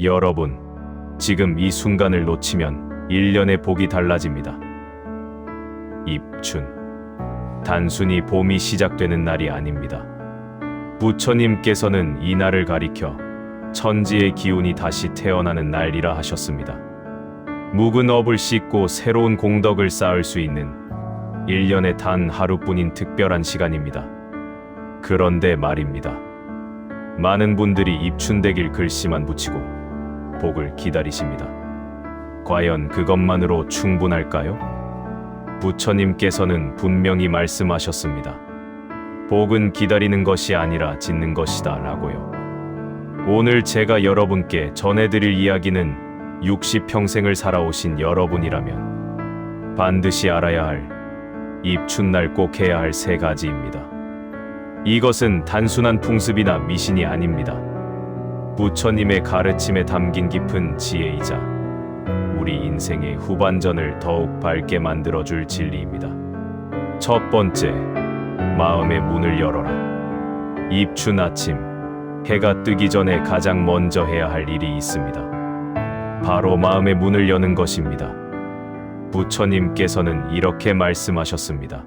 여러분, 지금 이 순간을 놓치면 1년의 복이 달라집니다. 입춘. 단순히 봄이 시작되는 날이 아닙니다. 부처님께서는 이 날을 가리켜 천지의 기운이 다시 태어나는 날이라 하셨습니다. 묵은 업을 씻고 새로운 공덕을 쌓을 수 있는 1년에 단 하루뿐인 특별한 시간입니다. 그런데 말입니다. 많은 분들이 입춘되길 글씨만 붙이고 복을 기다리십니다. 과연 그것만으로 충분할까요? 부처님께서는 분명히 말씀하셨습니다. 복은 기다리는 것이 아니라 짓는 것이다 라고요. 오늘 제가 여러분께 전해드릴 이야기는 60평생을 살아오신 여러분이라면 반드시 알아야 할 입춘날 꼭 해야 할 3가지입니다. 이것은 단순한 풍습이나 미신이 아닙니다. 부처님의 가르침에 담긴 깊은 지혜이자 우리 인생의 후반전을 더욱 밝게 만들어줄 진리입니다. 첫 번째, 마음의 문을 열어라. 입춘 아침, 해가 뜨기 전에 가장 먼저 해야 할 일이 있습니다. 바로 마음의 문을 여는 것입니다. 부처님께서는 이렇게 말씀하셨습니다.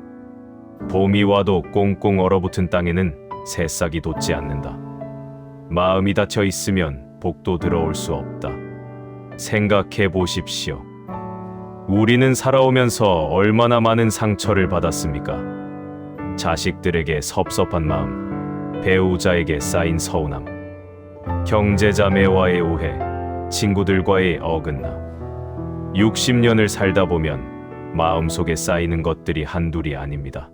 봄이 와도 꽁꽁 얼어붙은 땅에는 새싹이 돋지 않는다. 마음이 닫혀 있으면 복도 들어올 수 없다. 생각해 보십시오. 우리는 살아오면서 얼마나 많은 상처를 받았습니까? 자식들에게 섭섭한 마음, 배우자에게 쌓인 서운함, 형제자매와의 오해, 친구들과의 어긋남. 60년을 살다 보면 마음속에 쌓이는 것들이 한둘이 아닙니다.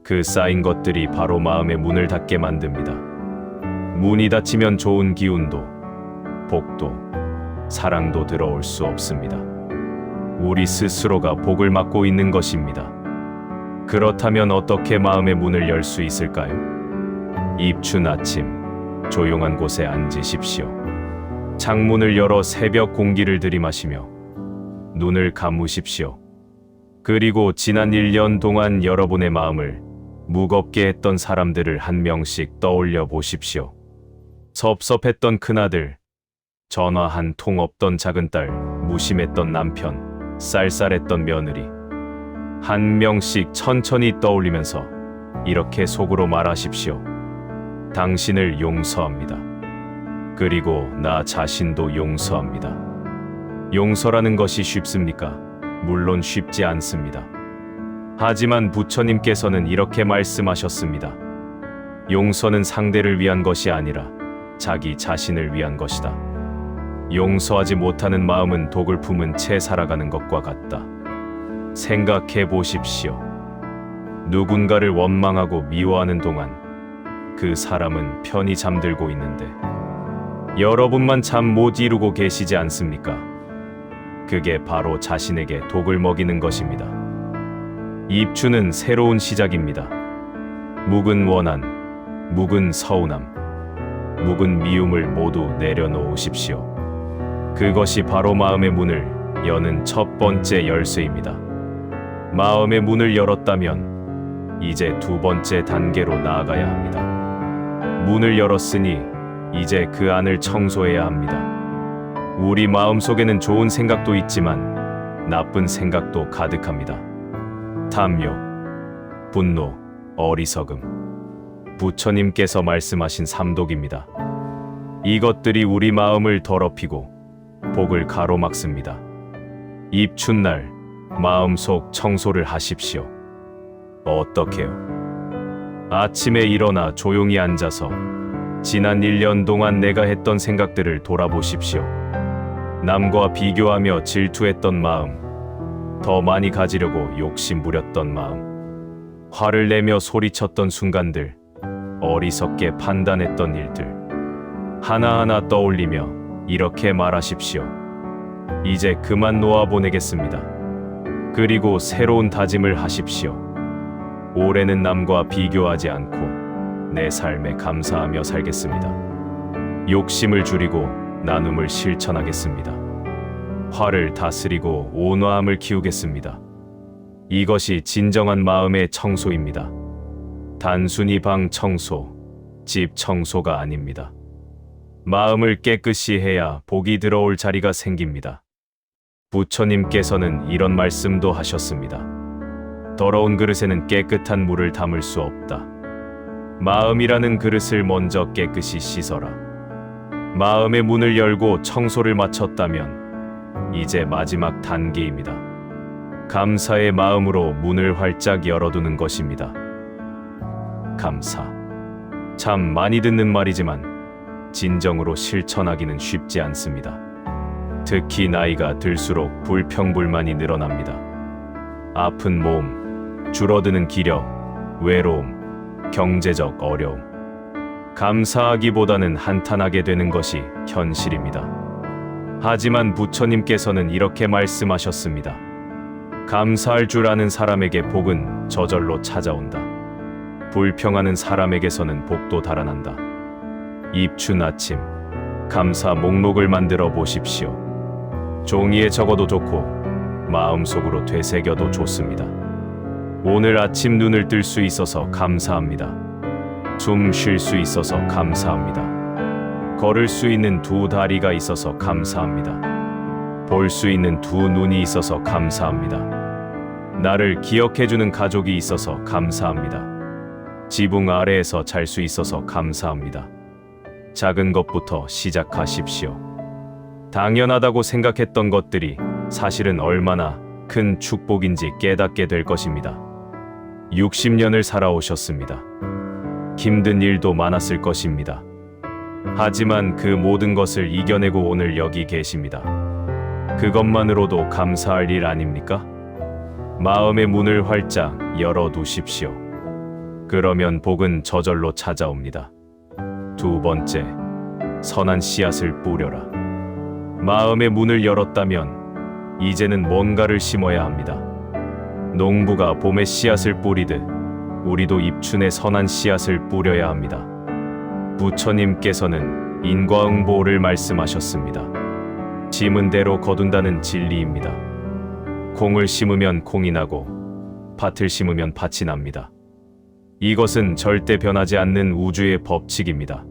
그 쌓인 것들이 바로 마음의 문을 닫게 만듭니다. 문이 닫히면 좋은 기운도, 복도, 사랑도 들어올 수 없습니다. 우리 스스로가 복을 막고 있는 것입니다. 그렇다면 어떻게 마음의 문을 열 수 있을까요? 입춘 아침, 조용한 곳에 앉으십시오. 창문을 열어 새벽 공기를 들이마시며 눈을 감으십시오. 그리고 지난 1년 동안 여러분의 마음을 무겁게 했던 사람들을 한 명씩 떠올려 보십시오. 섭섭했던 큰아들, 전화 한 통 없던 작은딸, 무심했던 남편, 쌀쌀했던 며느리. 한 명씩 천천히 떠올리면서 이렇게 속으로 말하십시오. 당신을 용서합니다. 그리고 나 자신도 용서합니다. 용서라는 것이 쉽습니까? 물론 쉽지 않습니다. 하지만 부처님께서는 이렇게 말씀하셨습니다. 용서는 상대를 위한 것이 아니라 자기 자신을 위한 것이다. 용서하지 못하는 마음은 독을 품은 채 살아가는 것과 같다. 생각해 보십시오. 누군가를 원망하고 미워하는 동안 그 사람은 편히 잠들고 있는데 여러분만 잠 못 이루고 계시지 않습니까? 그게 바로 자신에게 독을 먹이는 것입니다. 입춘은 새로운 시작입니다. 묵은 원한, 묵은 서운함, 묵은 미움을 모두 내려놓으십시오. 그것이 바로 마음의 문을 여는 첫 번째 열쇠입니다. 마음의 문을 열었다면 이제 두 번째 단계로 나아가야 합니다. 문을 열었으니 이제 그 안을 청소해야 합니다. 우리 마음속에는 좋은 생각도 있지만 나쁜 생각도 가득합니다. 탐욕, 분노, 어리석음. 부처님께서 말씀하신 삼독입니다. 이것들이 우리 마음을 더럽히고 복을 가로막습니다. 입춘날 마음속 청소를 하십시오. 어떻게요? 아침에 일어나 조용히 앉아서 지난 1년 동안 내가 했던 생각들을 돌아보십시오. 남과 비교하며 질투했던 마음, 더 많이 가지려고 욕심 부렸던 마음, 화를 내며 소리쳤던 순간들, 어리석게 판단했던 일들, 하나하나 떠올리며 이렇게 말하십시오. 이제 그만 놓아보내겠습니다. 그리고 새로운 다짐을 하십시오. 올해는 남과 비교하지 않고 내 삶에 감사하며 살겠습니다. 욕심을 줄이고 나눔을 실천하겠습니다. 화를 다스리고 온화함을 키우겠습니다. 이것이 진정한 마음의 청소입니다. 단순히 방 청소, 집 청소가 아닙니다. 마음을 깨끗이 해야 복이 들어올 자리가 생깁니다. 부처님께서는 이런 말씀도 하셨습니다. 더러운 그릇에는 깨끗한 물을 담을 수 없다. 마음이라는 그릇을 먼저 깨끗이 씻어라. 마음의 문을 열고 청소를 마쳤다면 이제 마지막 단계입니다. 감사의 마음으로 문을 활짝 열어두는 것입니다. 감사. 참 많이 듣는 말이지만 진정으로 실천하기는 쉽지 않습니다. 특히 나이가 들수록 불평불만이 늘어납니다. 아픈 몸, 줄어드는 기력, 외로움, 경제적 어려움. 감사하기보다는 한탄하게 되는 것이 현실입니다. 하지만 부처님께서는 이렇게 말씀하셨습니다. 감사할 줄 아는 사람에게 복은 저절로 찾아온다. 불평하는 사람에게서는 복도 달아난다. 입춘 아침, 감사 목록을 만들어 보십시오. 종이에 적어도 좋고 마음속으로 되새겨도 좋습니다. 오늘 아침 눈을 뜰 수 있어서 감사합니다. 숨 쉴 수 있어서 감사합니다. 걸을 수 있는 두 다리가 있어서 감사합니다. 볼 수 있는 두 눈이 있어서 감사합니다. 나를 기억해주는 가족이 있어서 감사합니다. 지붕 아래에서 잘 수 있어서 감사합니다. 작은 것부터 시작하십시오. 당연하다고 생각했던 것들이 사실은 얼마나 큰 축복인지 깨닫게 될 것입니다. 60년을 살아오셨습니다. 힘든 일도 많았을 것입니다. 하지만 그 모든 것을 이겨내고 오늘 여기 계십니다. 그것만으로도 감사할 일 아닙니까? 마음의 문을 활짝 열어두십시오. 그러면 복은 저절로 찾아옵니다. 두 번째, 선한 씨앗을 뿌려라. 마음의 문을 열었다면 이제는 뭔가를 심어야 합니다. 농부가 봄에 씨앗을 뿌리듯 우리도 입춘에 선한 씨앗을 뿌려야 합니다. 부처님께서는 인과응보를 말씀하셨습니다. 심은 대로 거둔다는 진리입니다. 콩을 심으면 콩이 나고 밭을 심으면 밭이 납니다. 이것은 절대 변하지 않는 우주의 법칙입니다.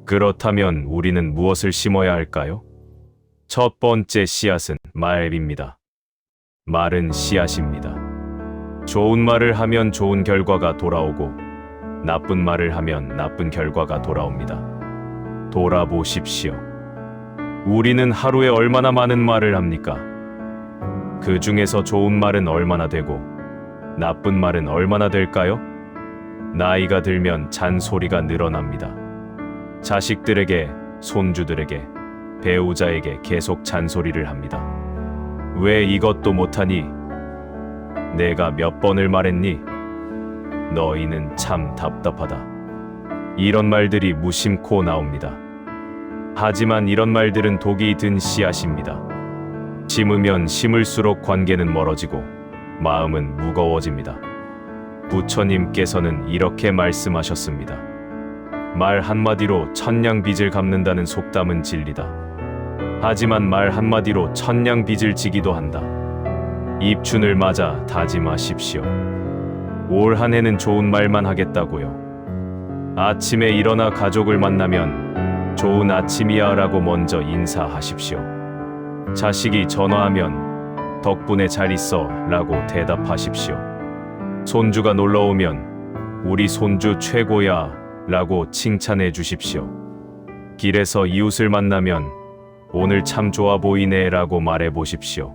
그렇다면 우리는 무엇을 심어야 할까요? 첫 번째 씨앗은 말입니다. 말은 씨앗입니다. 좋은 말을 하면 좋은 결과가 돌아오고 나쁜 말을 하면 나쁜 결과가 돌아옵니다. 돌아보십시오. 우리는 하루에 얼마나 많은 말을 합니까? 그 중에서 좋은 말은 얼마나 되고 나쁜 말은 얼마나 될까요? 나이가 들면 잔소리가 늘어납니다. 자식들에게, 손주들에게, 배우자에게 계속 잔소리를 합니다. 왜 이것도 못하니? 내가 몇 번을 말했니? 너희는 참 답답하다. 이런 말들이 무심코 나옵니다. 하지만 이런 말들은 독이 든 씨앗입니다. 심으면 심을수록 관계는 멀어지고 마음은 무거워집니다. 부처님께서는 이렇게 말씀하셨습니다. 말 한마디로 천냥 빚을 갚는다는 속담은 진리다. 하지만 말 한마디로 천냥 빚을 지기도 한다. 입춘을 맞아 다짐하십시오. 올 한 해는 좋은 말만 하겠다고요. 아침에 일어나 가족을 만나면 좋은 아침이야 라고 먼저 인사하십시오. 자식이 전화하면 덕분에 잘 있어 라고 대답하십시오. 손주가 놀러 오면 우리 손주 최고야 라고 칭찬해 주십시오. 길에서 이웃을 만나면 오늘 참 좋아 보이네 라고 말해 보십시오.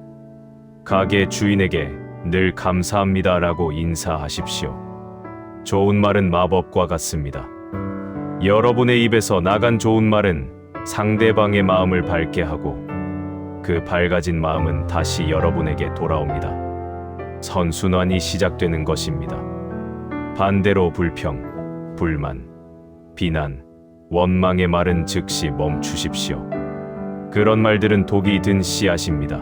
가게 주인에게 늘 감사합니다 라고 인사하십시오. 좋은 말은 마법과 같습니다. 여러분의 입에서 나간 좋은 말은 상대방의 마음을 밝게 하고 그 밝아진 마음은 다시 여러분에게 돌아옵니다. 선순환이 시작되는 것입니다. 반대로 불평, 불만, 비난, 원망의 말은 즉시 멈추십시오. 그런 말들은 독이 든 씨앗입니다.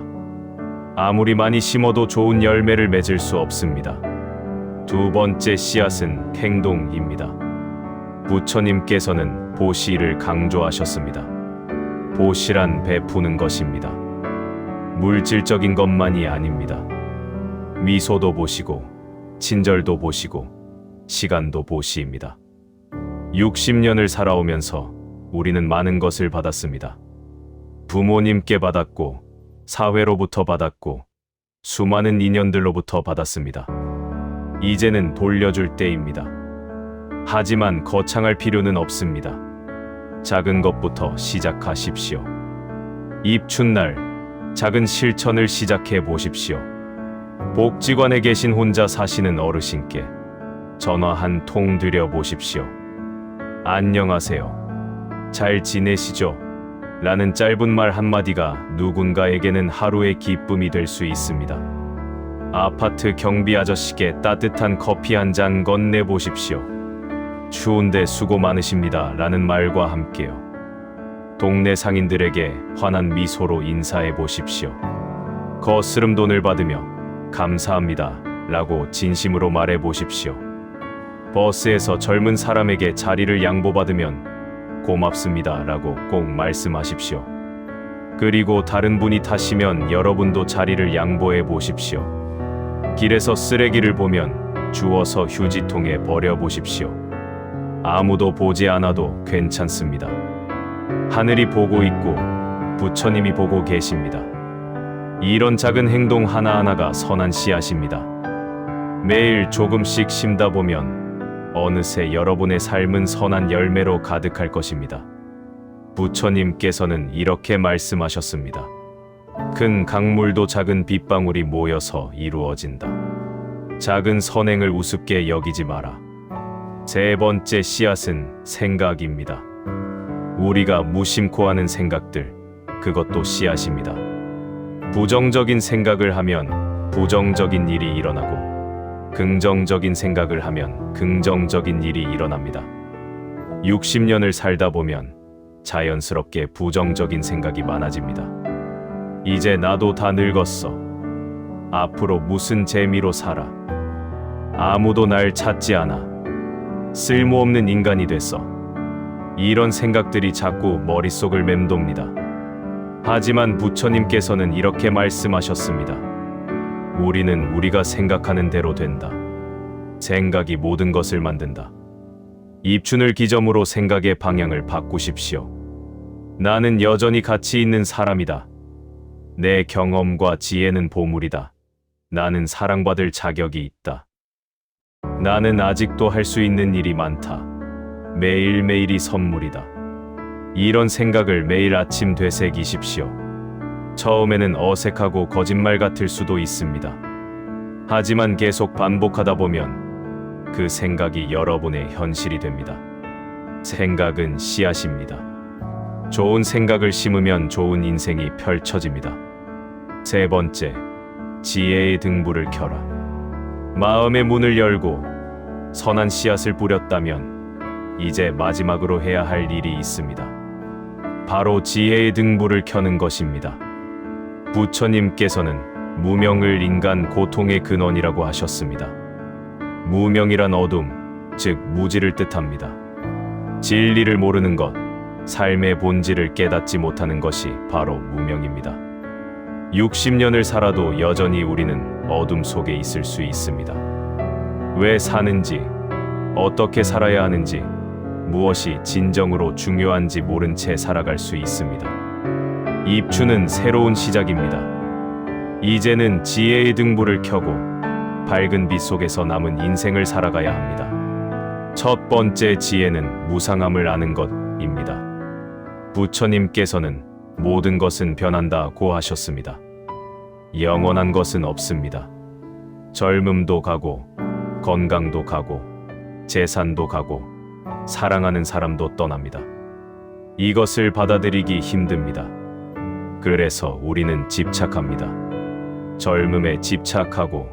아무리 많이 심어도 좋은 열매를 맺을 수 없습니다. 두 번째 씨앗은 행동입니다. 부처님께서는 보시를 강조하셨습니다. 보시란 베푸는 것입니다. 물질적인 것만이 아닙니다. 미소도 보시고, 친절도 보시고, 시간도 보시입니다. 60년을 살아오면서 우리는 많은 것을 받았습니다. 부모님께 받았고, 사회로부터 받았고, 수많은 인연들로부터 받았습니다. 이제는 돌려줄 때입니다. 하지만 거창할 필요는 없습니다. 작은 것부터 시작하십시오. 입춘날, 작은 실천을 시작해 보십시오. 복지관에 계신 혼자 사시는 어르신께 전화 한 통 드려 보십시오. 안녕하세요. 잘 지내시죠? 라는 짧은 말 한마디가 누군가에게는 하루의 기쁨이 될 수 있습니다. 아파트 경비 아저씨께 따뜻한 커피 한 잔 건네보십시오. 추운데 수고 많으십니다. 라는 말과 함께요. 동네 상인들에게 환한 미소로 인사해 보십시오. 거스름 돈을 받으며 감사합니다. 라고 진심으로 말해 보십시오. 버스에서 젊은 사람에게 자리를 양보받으면 고맙습니다. 라고 꼭 말씀하십시오. 그리고 다른 분이 타시면 여러분도 자리를 양보해 보십시오. 길에서 쓰레기를 보면 주워서 휴지통에 버려 보십시오. 아무도 보지 않아도 괜찮습니다. 하늘이 보고 있고 부처님이 보고 계십니다. 이런 작은 행동 하나하나가 선한 씨앗입니다. 매일 조금씩 심다 보면 어느새 여러분의 삶은 선한 열매로 가득할 것입니다. 부처님께서는 이렇게 말씀하셨습니다. 큰 강물도 작은 빗방울이 모여서 이루어진다. 작은 선행을 우습게 여기지 마라. 세 번째 씨앗은 생각입니다. 우리가 무심코 하는 생각들, 그것도 씨앗입니다. 부정적인 생각을 하면 부정적인 일이 일어나고, 긍정적인 생각을 하면 긍정적인 일이 일어납니다. 60년을 살다 보면 자연스럽게 부정적인 생각이 많아집니다. 이제 나도 다 늙었어. 앞으로 무슨 재미로 살아. 아무도 날 찾지 않아. 쓸모없는 인간이 됐어. 이런 생각들이 자꾸 머릿속을 맴돕니다. 하지만 부처님께서는 이렇게 말씀하셨습니다. 우리는 우리가 생각하는 대로 된다. 생각이 모든 것을 만든다. 입춘을 기점으로 생각의 방향을 바꾸십시오. 나는 여전히 가치 있는 사람이다. 내 경험과 지혜는 보물이다. 나는 사랑받을 자격이 있다. 나는 아직도 할 수 있는 일이 많다. 매일매일이 선물이다. 이런 생각을 매일 아침 되새기십시오. 처음에는 어색하고 거짓말 같을 수도 있습니다. 하지만 계속 반복하다 보면 그 생각이 여러분의 현실이 됩니다. 생각은 씨앗입니다. 좋은 생각을 심으면 좋은 인생이 펼쳐집니다. 세 번째, 지혜의 등불을 켜라. 마음의 문을 열고 선한 씨앗을 뿌렸다면 이제 마지막으로 해야 할 일이 있습니다. 바로 지혜의 등불을 켜는 것입니다. 부처님께서는 무명을 인간 고통의 근원이라고 하셨습니다. 무명이란 어둠, 즉 무지를 뜻합니다. 진리를 모르는 것, 삶의 본질을 깨닫지 못하는 것이 바로 무명입니다. 60년을 살아도 여전히 우리는 어둠 속에 있을 수 있습니다. 왜 사는지, 어떻게 살아야 하는지, 무엇이 진정으로 중요한지 모른 채 살아갈 수 있습니다. 입춘은 새로운 시작입니다. 이제는 지혜의 등불을 켜고 밝은 빛 속에서 남은 인생을 살아가야 합니다. 첫 번째 지혜는 무상함을 아는 것입니다. 부처님께서는 모든 것은 변한다고 하셨습니다. 영원한 것은 없습니다. 젊음도 가고, 건강도 가고, 재산도 가고, 사랑하는 사람도 떠납니다. 이것을 받아들이기 힘듭니다. 그래서 우리는 집착합니다. 젊음에 집착하고,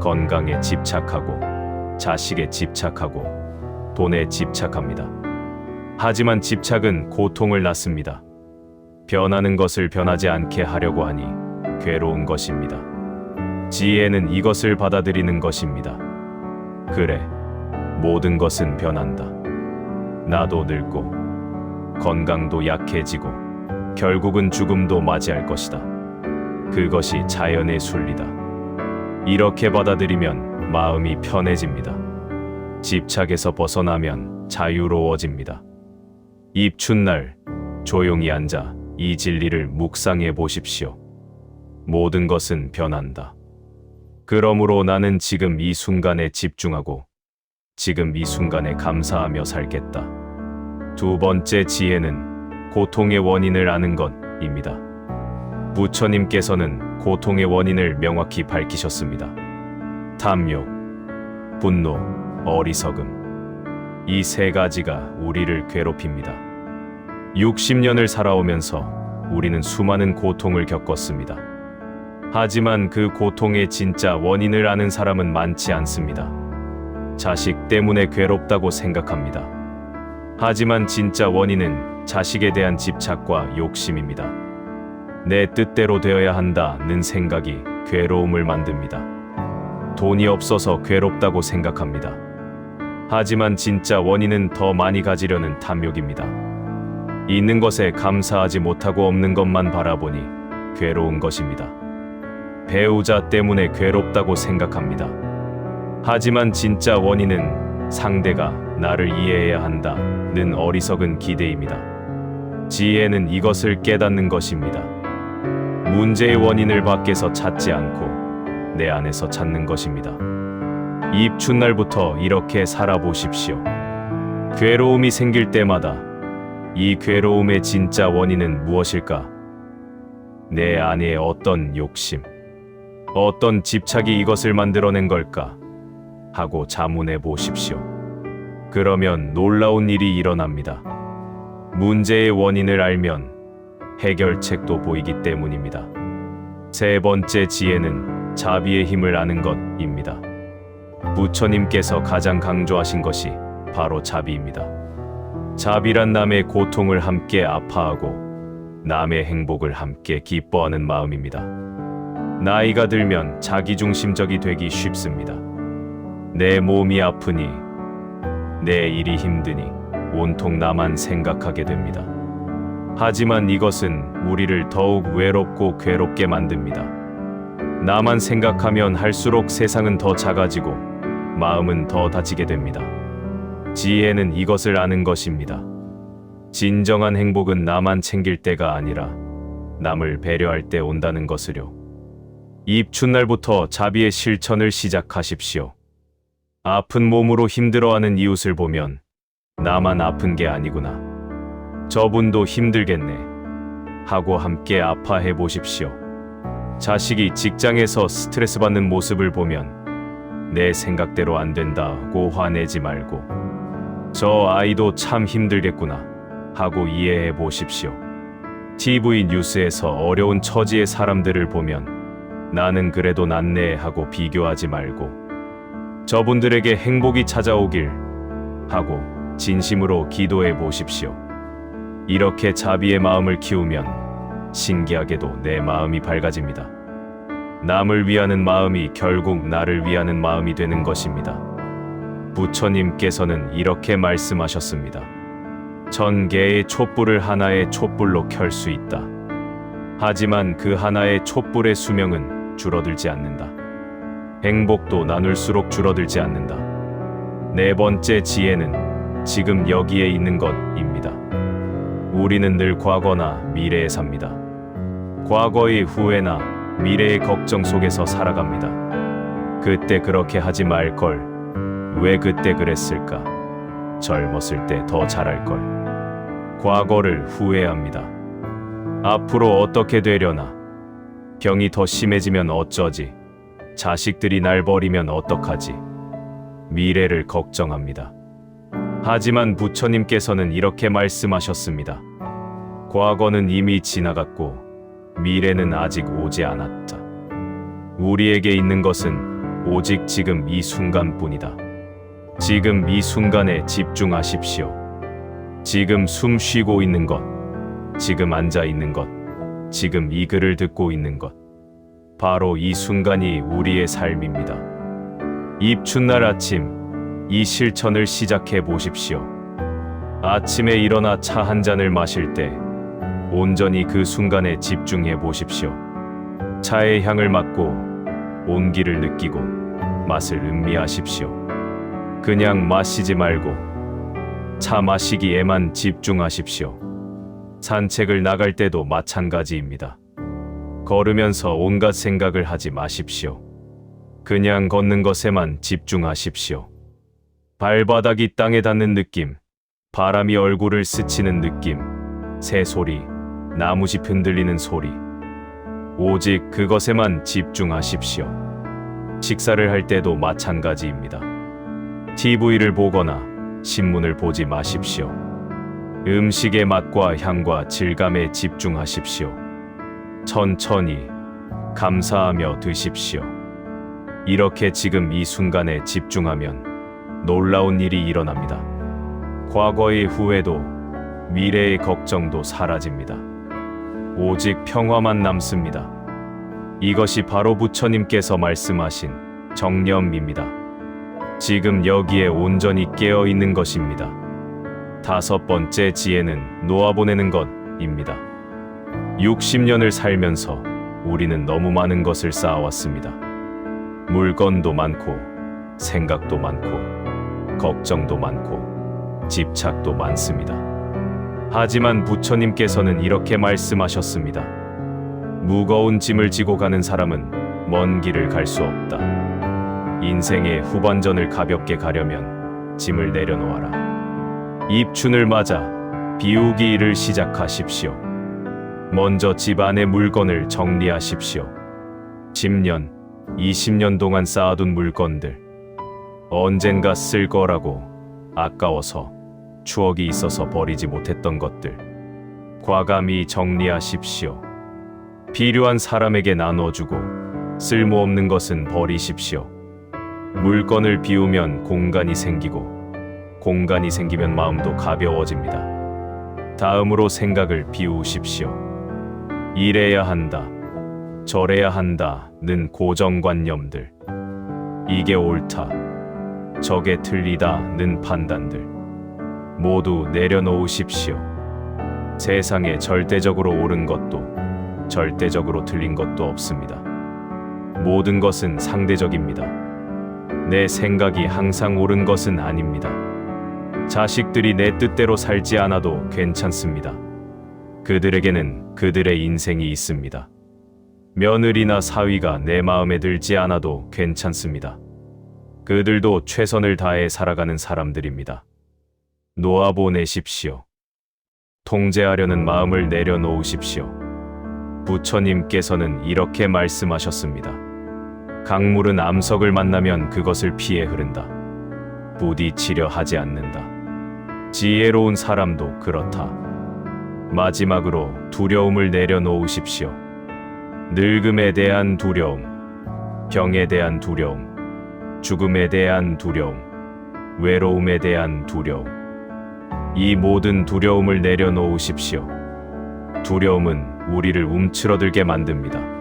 건강에 집착하고, 자식에 집착하고, 돈에 집착합니다. 하지만 집착은 고통을 낳습니다. 변하는 것을 변하지 않게 하려고 하니 괴로운 것입니다. 지혜는 이것을 받아들이는 것입니다. 그래, 모든 것은 변한다. 나도 늙고 건강도 약해지고 결국은 죽음도 맞이할 것이다. 그것이 자연의 순리다. 이렇게 받아들이면 마음이 편해집니다. 집착에서 벗어나면 자유로워집니다. 입춘날 조용히 앉아 이 진리를 묵상해 보십시오. 모든 것은 변한다. 그러므로 나는 지금 이 순간에 집중하고 지금 이 순간에 감사하며 살겠다. 두 번째 지혜는 고통의 원인을 아는 것입니다. 부처님께서는 고통의 원인을 명확히 밝히셨습니다. 탐욕, 분노, 어리석음. 이 세 가지가 우리를 괴롭힙니다. 60년을 살아오면서 우리는 수많은 고통을 겪었습니다. 하지만 그 고통의 진짜 원인을 아는 사람은 많지 않습니다. 자식 때문에 괴롭다고 생각합니다. 하지만 진짜 원인은 자식에 대한 집착과 욕심입니다. 내 뜻대로 되어야 한다는 생각이 괴로움을 만듭니다. 돈이 없어서 괴롭다고 생각합니다. 하지만 진짜 원인은 더 많이 가지려는 탐욕입니다. 있는 것에 감사하지 못하고 없는 것만 바라보니 괴로운 것입니다. 배우자 때문에 괴롭다고 생각합니다. 하지만 진짜 원인은 상대가 나를 이해해야 한다는 어리석은 기대입니다. 지혜는 이것을 깨닫는 것입니다. 문제의 원인을 밖에서 찾지 않고 내 안에서 찾는 것입니다. 입춘날부터 이렇게 살아보십시오. 괴로움이 생길 때마다 이 괴로움의 진짜 원인은 무엇일까? 내 안에 어떤 욕심, 어떤 집착이 이것을 만들어낸 걸까? 하고 자문해 보십시오. 그러면 놀라운 일이 일어납니다. 문제의 원인을 알면 해결책도 보이기 때문입니다. 세 번째 지혜는 자비의 힘을 아는 것입니다. 부처님께서 가장 강조하신 것이 바로 자비입니다. 자비란 남의 고통을 함께 아파하고 남의 행복을 함께 기뻐하는 마음입니다. 나이가 들면 자기중심적이 되기 쉽습니다. 내 몸이 아프니, 내 일이 힘드니 온통 나만 생각하게 됩니다. 하지만 이것은 우리를 더욱 외롭고 괴롭게 만듭니다. 나만 생각하면 할수록 세상은 더 작아지고 마음은 더 다치게 됩니다. 지혜는 이것을 아는 것입니다. 진정한 행복은 나만 챙길 때가 아니라 남을 배려할 때 온다는 것을요. 입춘날부터 자비의 실천을 시작하십시오. 아픈 몸으로 힘들어하는 이웃을 보면 나만 아픈 게 아니구나, 저분도 힘들겠네 하고 함께 아파해 보십시오. 자식이 직장에서 스트레스 받는 모습을 보면 내 생각대로 안 된다고 화내지 말고 저 아이도 참 힘들겠구나 하고 이해해 보십시오. TV 뉴스에서 어려운 처지의 사람들을 보면 나는 그래도 낫네 하고 비교하지 말고 저분들에게 행복이 찾아오길 하고 진심으로 기도해 보십시오. 이렇게 자비의 마음을 키우면 신기하게도 내 마음이 밝아집니다. 남을 위하는 마음이 결국 나를 위하는 마음이 되는 것입니다. 부처님께서는 이렇게 말씀하셨습니다. 1000개의 촛불을 하나의 촛불로 켤 수 있다. 하지만 그 하나의 촛불의 수명은 줄어들지 않는다. 행복도 나눌수록 줄어들지 않는다. 네 번째 지혜는 지금 여기에 있는 것입니다. 우리는 늘 과거나 미래에 삽니다. 과거의 후회나 미래의 걱정 속에서 살아갑니다. 그때 그렇게 하지 말걸. 왜 그때 그랬을까? 젊었을 때 더 잘할걸. 과거를 후회합니다. 앞으로 어떻게 되려나? 병이 더 심해지면 어쩌지? 자식들이 날 버리면 어떡하지? 미래를 걱정합니다. 하지만 부처님께서는 이렇게 말씀하셨습니다. 과거는 이미 지나갔고 미래는 아직 오지 않았다. 우리에게 있는 것은 오직 지금 이 순간뿐이다. 지금 이 순간에 집중하십시오. 지금 숨 쉬고 있는 것, 지금 앉아 있는 것, 지금 이 글을 듣고 있는 것, 바로 이 순간이 우리의 삶입니다. 입춘날 아침, 이 실천을 시작해 보십시오. 아침에 일어나 차 한 잔을 마실 때 온전히 그 순간에 집중해 보십시오. 차의 향을 맡고 온기를 느끼고 맛을 음미하십시오. 그냥 마시지 말고 차 마시기에만 집중하십시오. 산책을 나갈 때도 마찬가지입니다. 걸으면서 온갖 생각을 하지 마십시오. 그냥 걷는 것에만 집중하십시오. 발바닥이 땅에 닿는 느낌, 바람이 얼굴을 스치는 느낌, 새소리, 나무짚 흔들리는 소리. 오직 그것에만 집중하십시오. 식사를 할 때도 마찬가지입니다. TV를 보거나 신문을 보지 마십시오. 음식의 맛과 향과 질감에 집중하십시오. 천천히 감사하며 드십시오. 이렇게 지금 이 순간에 집중하면 놀라운 일이 일어납니다. 과거의 후회도 미래의 걱정도 사라집니다. 오직 평화만 남습니다. 이것이 바로 부처님께서 말씀하신 정념입니다. 지금 여기에 온전히 깨어 있는 것입니다. 다섯 번째 지혜는 놓아보내는 것입니다. 60년을 살면서 우리는 너무 많은 것을 쌓아왔습니다. 물건도 많고, 생각도 많고, 걱정도 많고, 집착도 많습니다. 하지만 부처님께서는 이렇게 말씀하셨습니다. 무거운 짐을 지고 가는 사람은 먼 길을 갈 수 없다. 인생의 후반전을 가볍게 가려면 짐을 내려놓아라. 입춘을 맞아 비우기 일을 시작하십시오. 먼저 집 안의 물건을 정리하십시오. 10년, 20년 동안 쌓아둔 물건들, 언젠가 쓸 거라고 아까워서 추억이 있어서 버리지 못했던 것들, 과감히 정리하십시오. 필요한 사람에게 나눠주고 쓸모없는 것은 버리십시오. 물건을 비우면 공간이 생기고, 공간이 생기면 마음도 가벼워집니다. 다음으로 생각을 비우십시오. 이래야 한다, 저래야 한다는 고정관념들, 이게 옳다, 저게 틀리다는 판단들 모두 내려놓으십시오. 세상에 절대적으로 옳은 것도 절대적으로 틀린 것도 없습니다. 모든 것은 상대적입니다. 내 생각이 항상 옳은 것은 아닙니다. 자식들이 내 뜻대로 살지 않아도 괜찮습니다. 그들에게는 그들의 인생이 있습니다. 며느리나 사위가 내 마음에 들지 않아도 괜찮습니다. 그들도 최선을 다해 살아가는 사람들입니다. 놓아보내십시오. 통제하려는 마음을 내려놓으십시오. 부처님께서는 이렇게 말씀하셨습니다. 강물은 암석을 만나면 그것을 피해 흐른다. 부딪히려 하지 않는다. 지혜로운 사람도 그렇다. 마지막으로 두려움을 내려놓으십시오. 늙음에 대한 두려움, 병에 대한 두려움, 죽음에 대한 두려움, 외로움에 대한 두려움. 이 모든 두려움을 내려놓으십시오. 두려움은 우리를 움츠러들게 만듭니다.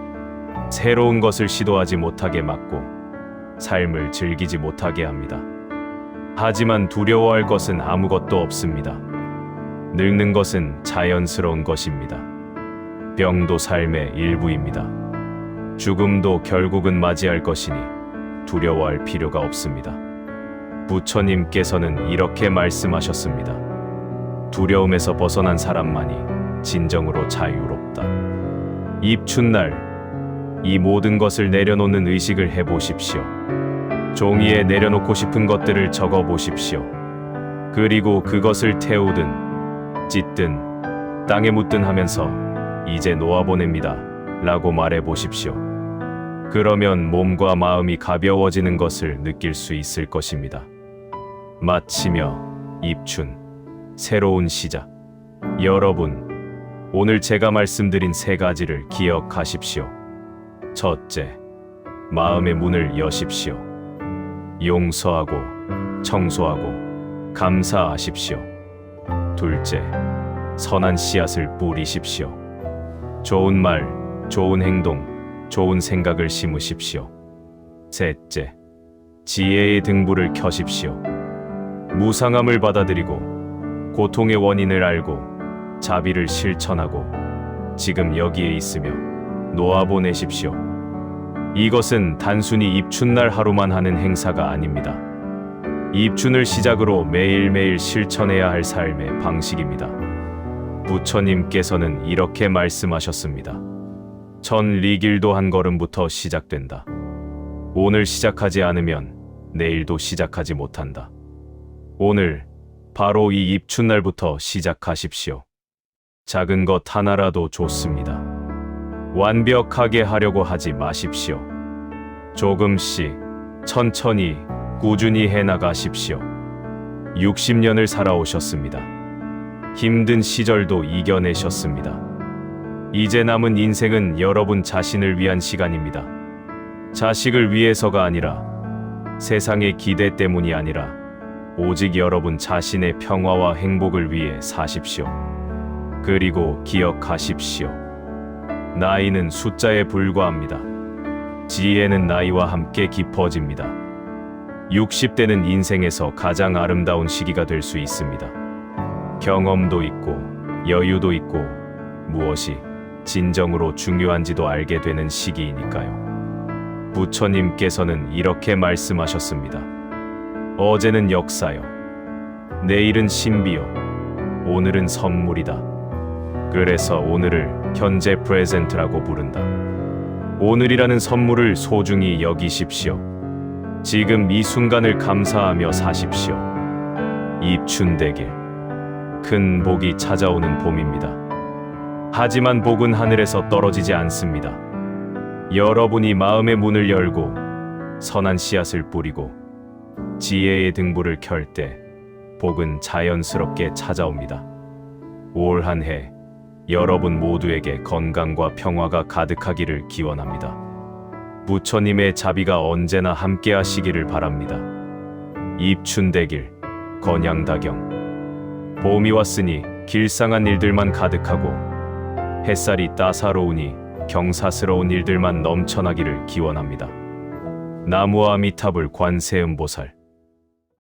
새로운 것을 시도하지 못하게 막고 삶을 즐기지 못하게 합니다. 하지만 두려워할 것은 아무것도 없습니다. 늙는 것은 자연스러운 것입니다. 병도 삶의 일부입니다. 죽음도 결국은 맞이할 것이니 두려워할 필요가 없습니다. 부처님께서는 이렇게 말씀하셨습니다. 두려움에서 벗어난 사람만이 진정으로 자유롭다. 입춘날 이 모든 것을 내려놓는 의식을 해보십시오. 종이에 내려놓고 싶은 것들을 적어보십시오. 그리고 그것을 태우든 찢든 땅에 묻든 하면서 이제 놓아보냅니다 라고 말해보십시오. 그러면 몸과 마음이 가벼워지는 것을 느낄 수 있을 것입니다. 마치며 입춘, 새로운 시작. 여러분, 오늘 제가 말씀드린 세 가지를 기억하십시오. 첫째, 마음의 문을 여십시오. 용서하고, 청소하고, 감사하십시오. 둘째, 선한 씨앗을 뿌리십시오. 좋은 말, 좋은 행동, 좋은 생각을 심으십시오. 셋째, 지혜의 등불을 켜십시오. 무상함을 받아들이고, 고통의 원인을 알고, 자비를 실천하고, 지금 여기에 있으며 놓아보내십시오. 이것은 단순히 입춘날 하루만 하는 행사가 아닙니다. 입춘을 시작으로 매일매일 실천해야 할 삶의 방식입니다. 부처님께서는 이렇게 말씀하셨습니다. 천 리길도 한 걸음부터 시작된다. 오늘 시작하지 않으면 내일도 시작하지 못한다. 오늘 바로 이 입춘날부터 시작하십시오. 작은 것 하나라도 좋습니다. 완벽하게 하려고 하지 마십시오. 조금씩 천천히 꾸준히 해나가십시오. 60년을 살아오셨습니다. 힘든 시절도 이겨내셨습니다. 이제 남은 인생은 여러분 자신을 위한 시간입니다. 자식을 위해서가 아니라, 세상의 기대 때문이 아니라 오직 여러분 자신의 평화와 행복을 위해 사십시오. 그리고 기억하십시오. 나이는 숫자에 불과합니다. 지혜는 나이와 함께 깊어집니다. 60대는 인생에서 가장 아름다운 시기가 될 수 있습니다. 경험도 있고 여유도 있고 무엇이 진정으로 중요한지도 알게 되는 시기이니까요. 부처님께서는 이렇게 말씀하셨습니다. 어제는 역사요. 내일은 신비요. 오늘은 선물이다. 그래서 오늘을 현재 프레젠트라고 부른다. 오늘이라는 선물을 소중히 여기십시오. 지금 이 순간을 감사하며 사십시오. 입춘대길. 큰 복이 찾아오는 봄입니다. 하지만 복은 하늘에서 떨어지지 않습니다. 여러분이 마음의 문을 열고 선한 씨앗을 뿌리고 지혜의 등불을 켤 때 복은 자연스럽게 찾아옵니다. 올 한 해 여러분 모두에게 건강과 평화가 가득하기를 기원합니다. 부처님의 자비가 언제나 함께 하시기를 바랍니다. 입춘대길, 건양다경. 봄이 왔으니 길상한 일들만 가득하고 햇살이 따사로우니 경사스러운 일들만 넘쳐나기를 기원합니다. 나무아미타불 관세음보살.